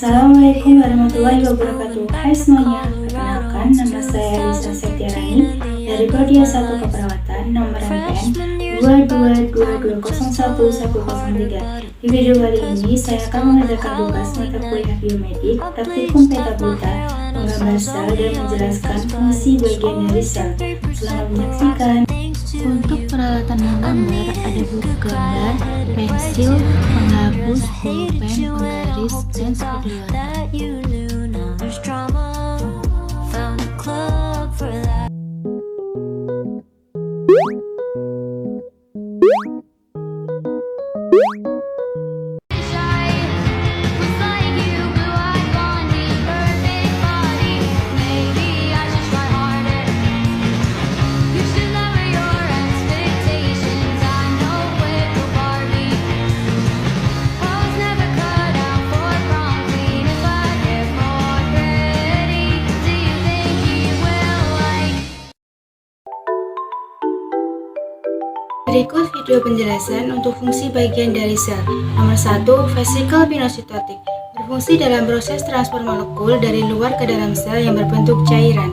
Assalamualaikum warahmatullahi wabarakatuh. Hai semuanya, perkenalkan nama saya Lisa Septiarani dari Prodi S1 Keperawatan nomor MPN 222201103. Di video kali ini saya akan mengajarkan tugas mata kuliah biomedik praktikum peta buta, menggambar sel dan menjelaskan fungsi bagian dari sel. Selamat menyaksikan. Untuk peralatan menggambar ada buku gambar, pensil, penghapus, pulpen, penggaris, dan spidol. Berikut video penjelasan untuk fungsi bagian dari sel. Nomor 1, vesikel pinositotik. Berfungsi dalam proses transfer molekul dari luar ke dalam sel yang berbentuk cairan.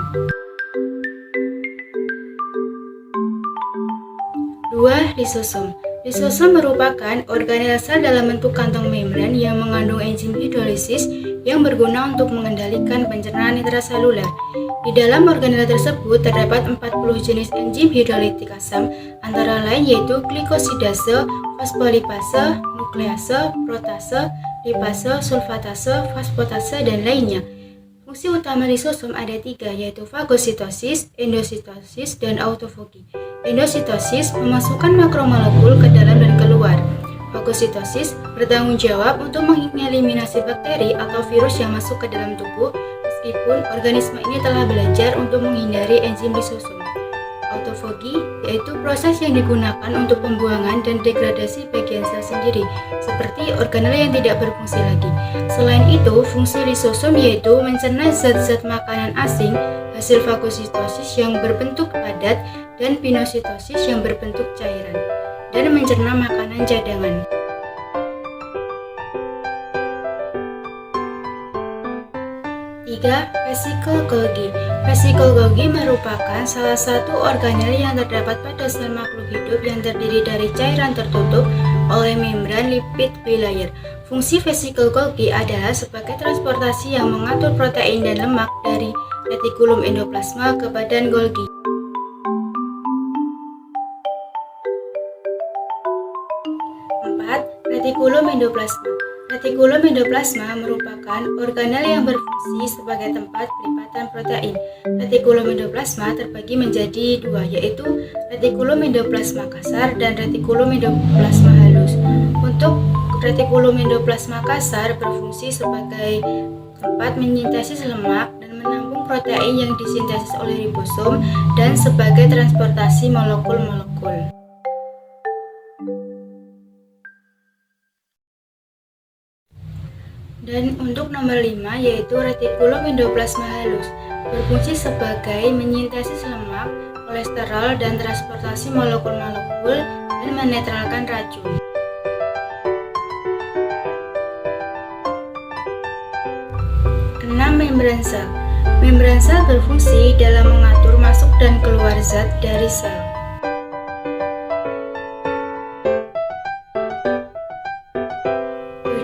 2. Lisosom. Lisosom merupakan organel sel dalam bentuk kantong membran yang mengandung enzim hidrolisis yang berguna untuk mengendalikan pencernaan intraseluler. Di dalam organel tersebut terdapat 40 jenis enzim hidrolitik asam, antara lain yaitu glikosidase, fosfolipase, nuklease, protase, lipase, sulfatase, fosfatase, dan lainnya. Fungsi utama lisosom ada 3, yaitu fagositosis, endositosis, dan autofagi. Endositosis memasukkan makromolekul ke dalam dan keluar. Fagositosis bertanggung jawab untuk mengeliminasi bakteri atau virus yang masuk ke dalam tubuh, meskipun organisme ini telah belajar untuk menghindari enzim lisosom. Autofagi yaitu proses yang digunakan untuk pembuangan dan degradasi bagian sel sendiri, seperti organel yang tidak berfungsi lagi. Selain itu, fungsi lisosom yaitu mencerna zat-zat makanan asing hasil fagositosis yang berbentuk padat dan pinositosis yang berbentuk cairan, dan mencerna makanan cadangan. 3. Vesikel Golgi. Vesikel Golgi merupakan salah satu organel yang terdapat pada sel makhluk hidup yang terdiri dari cairan tertutup oleh membran lipid bilayer. Fungsi vesikel Golgi adalah sebagai transportasi yang mengatur protein dan lemak dari retikulum endoplasma ke badan Golgi. 4. Retikulum endoplasma. Retikulum endoplasma merupakan organel yang berfungsi sebagai tempat pelipatan protein. Retikulum endoplasma terbagi menjadi 2, yaitu retikulum endoplasma kasar dan retikulum endoplasma halus. Untuk retikulum endoplasma kasar berfungsi sebagai tempat menyintesis lemak dan menampung protein yang disintesis oleh ribosom dan sebagai transportasi molekul-molekul. Dan untuk nomor 5 yaitu retikulum endoplasma halus, berfungsi sebagai menyintesis lemak, kolesterol, dan transportasi molekul-molekul dan menetralkan racun. 6. Membran sel. Membran sel berfungsi dalam mengatur masuk dan keluar zat dari sel.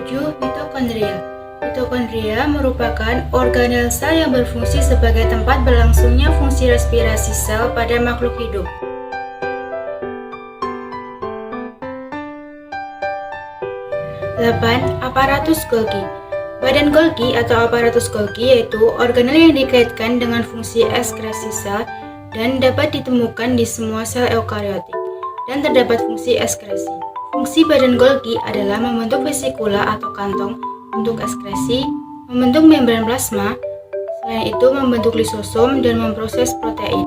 7. Mitokondria. Mitokondria merupakan organel sel yang berfungsi sebagai tempat berlangsungnya fungsi respirasi sel pada makhluk hidup. 8. Aparatus Golgi. Badan Golgi atau aparatus Golgi yaitu organel yang dikaitkan dengan fungsi ekskresi sel dan dapat ditemukan di semua sel eukariotik, dan terdapat fungsi ekskresi. Fungsi badan Golgi adalah membentuk vesikula atau kantong untuk ekskresi, membentuk membran plasma, selain itu membentuk lisosom dan memproses protein.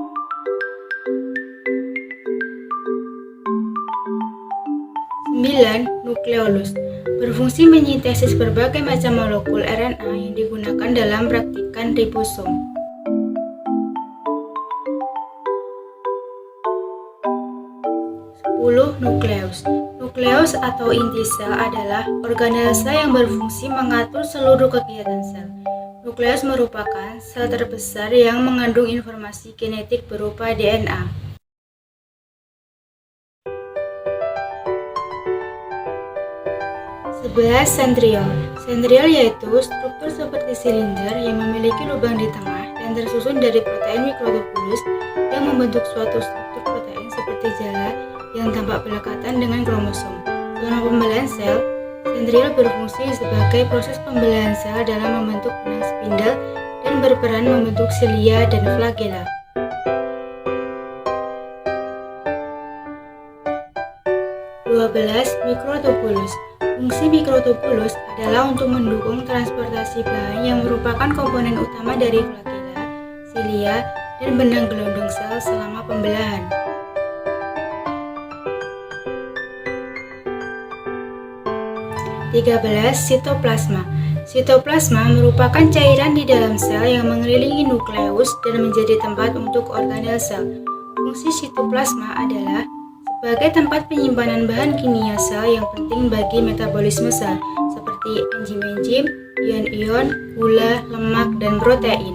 9. Nukleolus. Berfungsi menyintesis berbagai macam molekul RNA yang digunakan dalam praktikan ribosom. 10. Nukleus. Nukleus atau inti sel adalah organel sel yang berfungsi mengatur seluruh kegiatan sel. Nukleus merupakan sel terbesar yang mengandung informasi genetik berupa DNA. Sentriol. Sentriol yaitu struktur seperti silinder yang memiliki lubang di tengah dan tersusun dari protein mikrotubulus yang membentuk suatu struktur protein seperti jala yang tampak berdekatan dengan kromosom. Selama pembelahan sel, sentriol berfungsi sebagai proses pembelahan sel dalam membentuk benang spindle dan berperan membentuk silia dan flagella. Mikrotubulus. Fungsi mikrotubulus adalah untuk mendukung transportasi bahan yang merupakan komponen utama dari flagella, silia, dan benang gelondong sel selama pembelahan. Sitoplasma. Sitoplasma merupakan cairan di dalam sel yang mengelilingi nukleus dan menjadi tempat untuk organel sel. Fungsi sitoplasma adalah sebagai tempat penyimpanan bahan kimia sel yang penting bagi metabolisme sel, seperti enzim-enzim, ion-ion, gula, lemak, dan protein.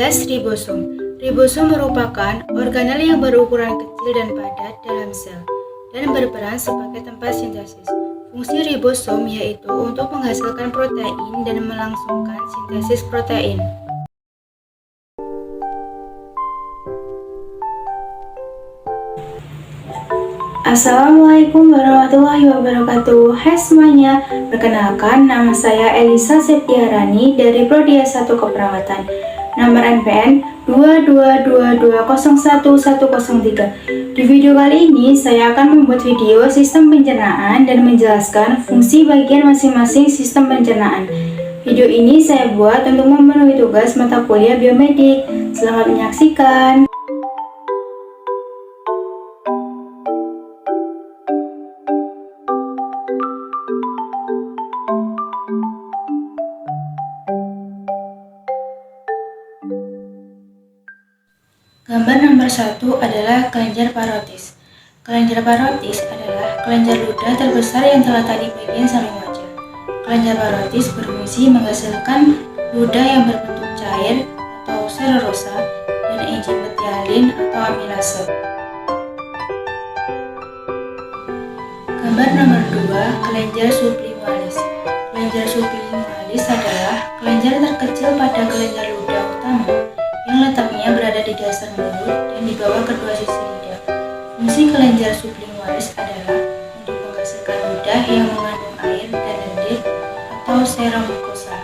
Ribosom. Ribosom merupakan organel yang berukuran kecil dan padat dalam sel dan berperan sebagai tempat sintesis. Fungsi ribosom yaitu untuk menghasilkan protein dan melangsungkan sintesis protein. Assalamualaikum warahmatullahi wabarakatuh. Hai semuanya, perkenalkan nama saya Elisa Septiarani dari Prodi S1 Keperawatan. Nomor NPN 222201103. Di video kali ini saya akan membuat video sistem pencernaan dan menjelaskan fungsi bagian masing-masing sistem pencernaan. Video ini saya buat untuk memenuhi tugas mata kuliah biomedik. Selamat menyaksikan. Gambar nomor 1 adalah kelenjar parotis. Kelenjar parotis adalah kelenjar ludah terbesar yang terletak di bagian samping wajah. Kelenjar parotis berfungsi menghasilkan ludah yang berbentuk cair atau selulosa dan enzim betialin atau amilase. Gambar nomor 2, kelenjar sublingualis. Kelenjar sublingualis adalah kelenjar terkecil pada kelenjar ludah utama yang letaknya berada di dasar mulut dan di bawah kedua sisi lidah. Fungsi kelenjar sublingualis adalah untuk menghasilkan ludah yang mengandung air dan lendir atau serum mukosa.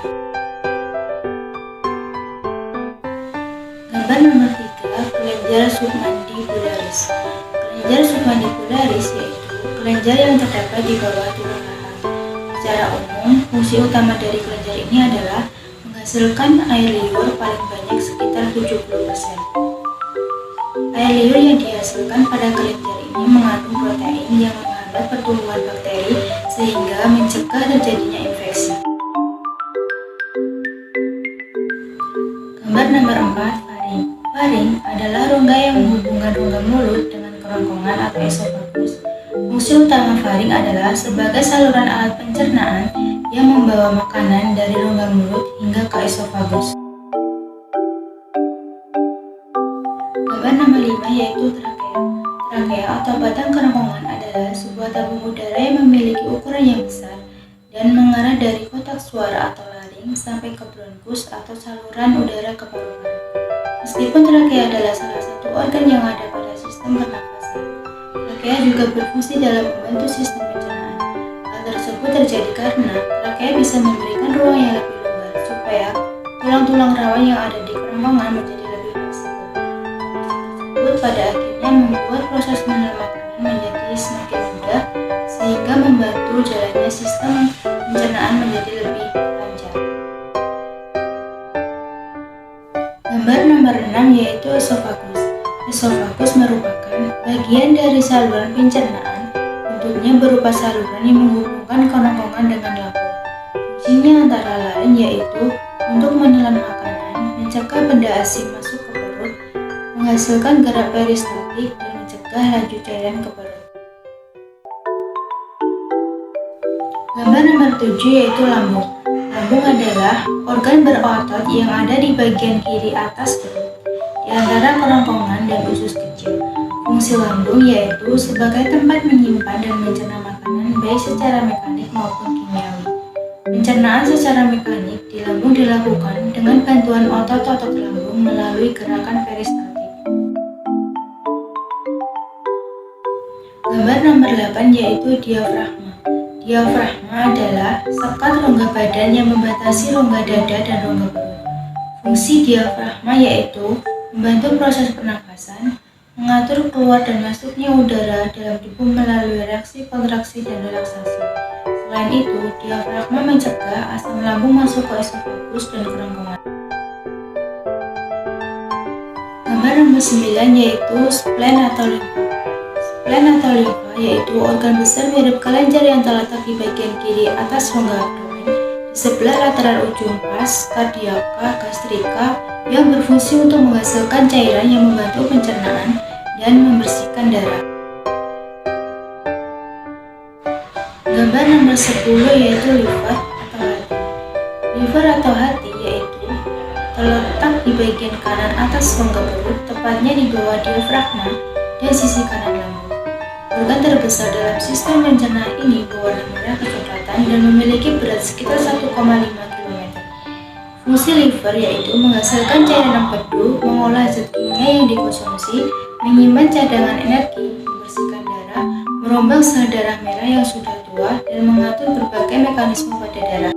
Gambar nomor 3, kelenjar submandibularis. Kelenjar submandibularis yaitu kelenjar yang terdapat di bawah tulang paha. Secara umum, fungsi utama dari kelenjar ini adalah menghasilkan air liur paling banyak sekitar 70%. Air liur yang dihasilkan pada kelenjar ini mengandung protein yang menghambat pertumbuhan bakteri sehingga mencegah terjadinya infeksi. Gambar nomor 4, faring. Faring adalah rongga yang menghubungkan rongga mulut dengan kerongkongan atau esofagus. Fungsi utama faring adalah sebagai saluran alat pencernaan yang membawa makanan dari rongga mulut hingga ke esofagus. Gambar nomor 5 yaitu trakea. Trakea atau batang kerongkongan adalah sebuah tabung udara yang memiliki ukuran yang besar dan mengarah dari kotak suara atau laring sampai ke bronkus atau saluran udara ke paru-paru. Meskipun trakea adalah salah satu organ yang ada pada sistem pernafasan, trakea juga berfungsi dalam membantu sistem pencernaan. Hal tersebut terjadi karena trakea bisa memberikan ruang yang lebih lebar supaya tulang-tulang rawan yang ada di kerongkongan menjadi lebih fleksibel. Tersebut pada akhirnya membuat proses menerima makanan menjadi semakin mudah sehingga membantu jalannya sistem pencernaan menjadi lebih lancar. Gambar nomor 6 yaitu esofagus. Esofagus merupakan bagian dari saluran pencernaan. Bentuknya berupa saluran yang menghubungkan kerongkongan dengan lambung. Fungsinya antara lain yaitu untuk menelan makanan, mencegah benda asing masuk ke perut, menghasilkan gerak peristaltik dan mencegah laju cairan ke perut. Gambar nomor 7 yaitu lambung. Lambung adalah organ berotot yang ada di bagian kiri atas perut, di antara kerongkongan dan usus kecil. Fungsi lambung yaitu sebagai tempat menyimpan dan mencerna makanan baik secara mekanik maupun kimiawi. Pencernaan secara mekanik di lambung dilakukan dengan bantuan otot-otot lambung melalui gerakan peristaltik. Gambar nomor 8 yaitu diafragma. Diafragma adalah sekat rongga badan yang membatasi rongga dada dan rongga perut. Fungsi diafragma yaitu membantu proses pernapasan, mengatur keluar dan masuknya udara dalam tubuh melalui reaksi kontraksi dan relaksasi. Selain itu, diafragma mencegah asam lambung masuk ke esofagus dan kerongkongan. Gambar nomor 9 yaitu spleen atau limfa. Spleen atau limfa yaitu organ besar mirip kelenjar yang terletak di bagian kiri atas rongga abdomen, di sebelah lateral ujung vas, kardiaka, gastrika, yang berfungsi untuk menghasilkan cairan yang membantu pencernaan dan membersihkan darah. Gambar nomor 10 yaitu liver atau hati. Liver atau hati yaitu terletak di bagian kanan atas rongga perut, tepatnya di bawah diafragma dan sisi kanan lambung. Organ terbesar dalam sistem pencernaan ini berwarna merah kecoklatan dan memiliki berat sekitar 1,5 km. Fungsi liver yaitu menghasilkan cairan empedu, mengolah zat kimia yang dikonsumsi, menyimpan cadangan energi, membersihkan darah, merombak sel darah merah yang sudah tua, dan mengatur berbagai mekanisme pada darah.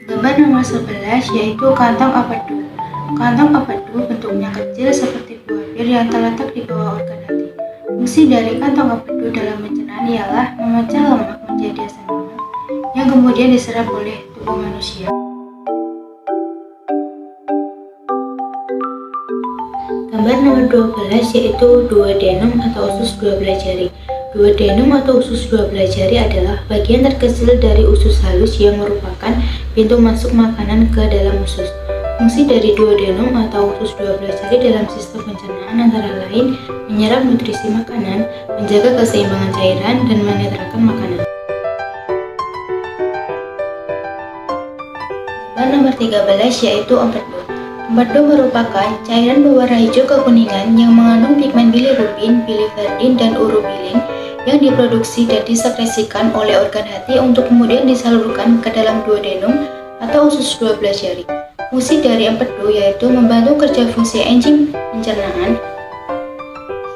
Gambar nomor 11 yaitu kantong empedu. Kantong empedu bentuknya kecil seperti buah bir yang terletak di bawah organ hati. Fungsi dari kantong empedu dalam pencernaan ialah memecah lemak menjadi asam lemak yang kemudian diserap oleh tubuh manusia. Gambar nomor 12 yaitu duodenum atau usus 12 jari. Duodenum atau usus 12 jari adalah bagian terkecil dari usus halus yang merupakan pintu masuk makanan ke dalam usus. Fungsi dari duodenum atau usus 12 jari dalam sistem pencernaan antara lain menyerap nutrisi makanan, menjaga keseimbangan cairan, dan menetralkan makanan. Gambar nomor 13 yaitu empedu. Empedu merupakan cairan berwarna hijau kekuningan yang mengandung pigmen bilirubin, biliverdin, dan urobilin yang diproduksi dan disekresikan oleh organ hati untuk kemudian disalurkan ke dalam duodenum atau usus 12 jari. Fungsi dari empedu yaitu membantu kerja fungsi enzim pencernaan.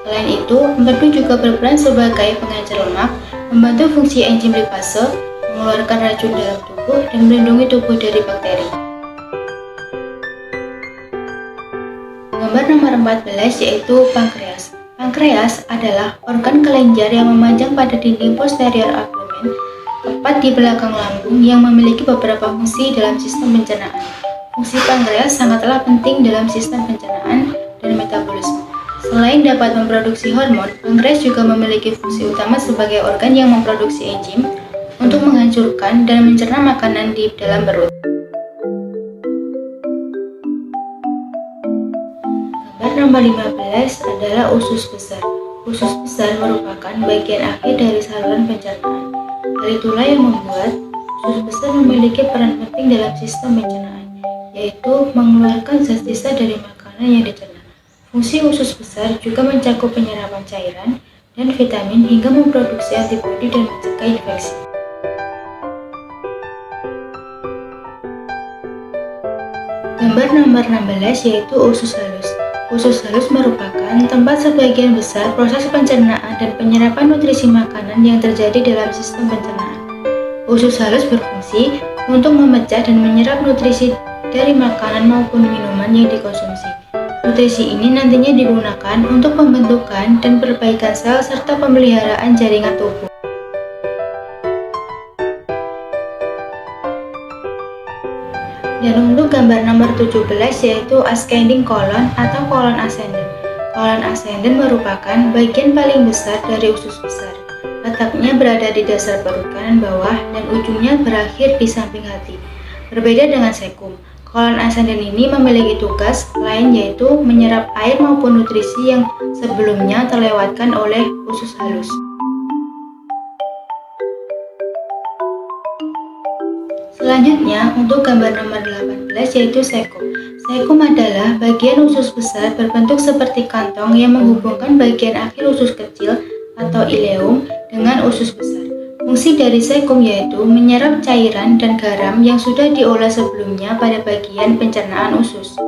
Selain itu, empedu juga berperan sebagai pengencer lemak, membantu fungsi enzim lipase, mengeluarkan racun dalam tubuh, dan melindungi tubuh dari bakteri. Gambar nomor 14 yaitu pankreas. Pankreas adalah organ kelenjar yang memanjang pada dinding posterior abdomen, tepat di belakang lambung, yang memiliki beberapa fungsi dalam sistem pencernaan. Fungsi pankreas sangatlah penting dalam sistem pencernaan dan metabolisme. Selain dapat memproduksi hormon, pankreas juga memiliki fungsi utama sebagai organ yang memproduksi enzim untuk menghancurkan dan mencerna makanan di dalam perut. Gambar nomor 15 adalah usus besar. Usus besar merupakan bagian akhir dari saluran pencernaan. Hal itulah yang membuat usus besar memiliki peran penting dalam sistem pencernaan, yaitu mengeluarkan zat sisa dari makanan yang dicerna. Fungsi usus besar juga mencakup penyerapan cairan dan vitamin hingga memproduksi antibodi dan mencegah infeksi. Gambar nomor 16 yaitu usus halus. Usus halus merupakan tempat sebagian besar proses pencernaan dan penyerapan nutrisi makanan yang terjadi dalam sistem pencernaan. Usus halus berfungsi untuk memecah dan menyerap nutrisi dari makanan maupun minuman yang dikonsumsi. Nutrisi ini nantinya digunakan untuk pembentukan dan perbaikan sel serta pemeliharaan jaringan tubuh. Dan untuk gambar nomor 17 yaitu ascending colon atau colon ascendent. Colon ascendent merupakan bagian paling besar dari usus besar. Letaknya berada di dasar perut kanan bawah dan ujungnya berakhir di samping hati. Berbeda dengan sekum, Kolon ascendens ini memiliki tugas lain yaitu menyerap air maupun nutrisi yang sebelumnya terlewatkan oleh usus halus. Selanjutnya, untuk gambar nomor 18 yaitu cecum. Cecum adalah bagian usus besar berbentuk seperti kantong yang menghubungkan bagian akhir usus kecil atau ileum dengan usus besar. Fungsi dari cecum yaitu menyerap cairan dan garam yang sudah diolah sebelumnya pada bagian pencernaan usus.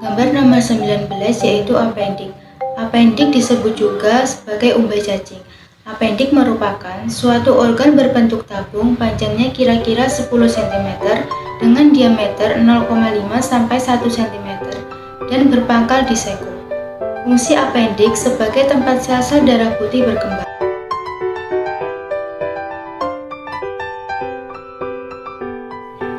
Gambar nomor 19 yaitu appendix. Appendix disebut juga sebagai umbai cacing. Appendix merupakan suatu organ berbentuk tabung panjangnya kira-kira 10 cm dengan diameter 0,5 sampai 1 cm dan berpangkal di cecum. Fungsi appendix sebagai tempat sel-sel darah putih berkembang.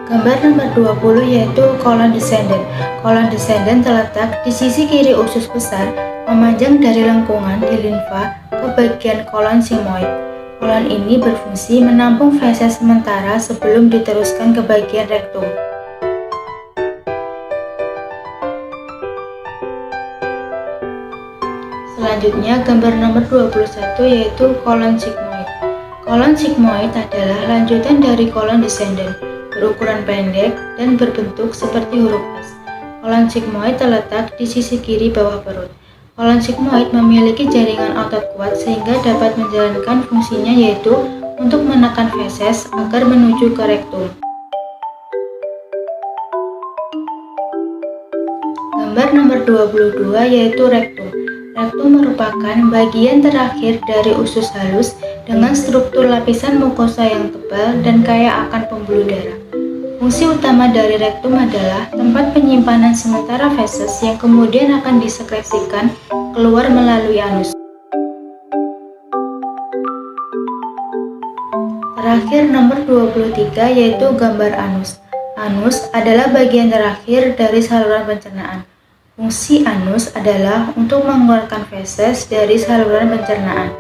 Gambar nomor 20 yaitu kolon descendens. Kolon descendens terletak di sisi kiri usus besar, memanjang dari lengkungan di limfa ke bagian kolon sigmoid. Kolon ini berfungsi menampung feses sementara sebelum diteruskan ke bagian rektum. Selanjutnya, gambar nomor 21 yaitu kolon sigmoid. Kolon sigmoid adalah lanjutan dari kolon descendens, berukuran pendek dan berbentuk seperti huruf S. Kolon sigmoid terletak di sisi kiri bawah perut. Kolon sigmoid memiliki jaringan otot kuat sehingga dapat menjalankan fungsinya yaitu untuk menekan feses agar menuju ke rektum. Gambar nomor 22 yaitu rektum. Rektum merupakan bagian terakhir dari usus halus dengan struktur lapisan mukosa yang tebal dan kaya akan pembuluh darah. Fungsi utama dari rektum adalah tempat penyimpanan sementara feses yang kemudian akan disekresikan keluar melalui anus. Terakhir nomor 23 yaitu gambar anus. Anus adalah bagian terakhir dari saluran pencernaan. Fungsi anus adalah untuk mengeluarkan feses dari saluran pencernaan.